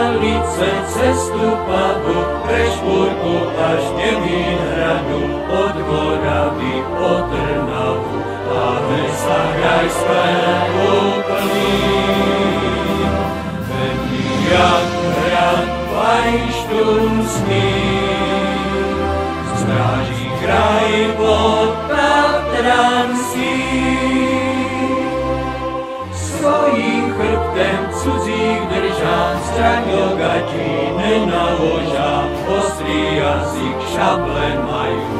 Skalice cestu Pavu, pre Špúrku až Nevinhradu, od Moravy po Trnavu, a mesta kraj spevu plný. Vedný jak hrad Vajštúrský, stráži kraj podtatranský. Svojím chrbtem cudzích držá, straňogatí nenaložá, ostrý jazyk šable majú,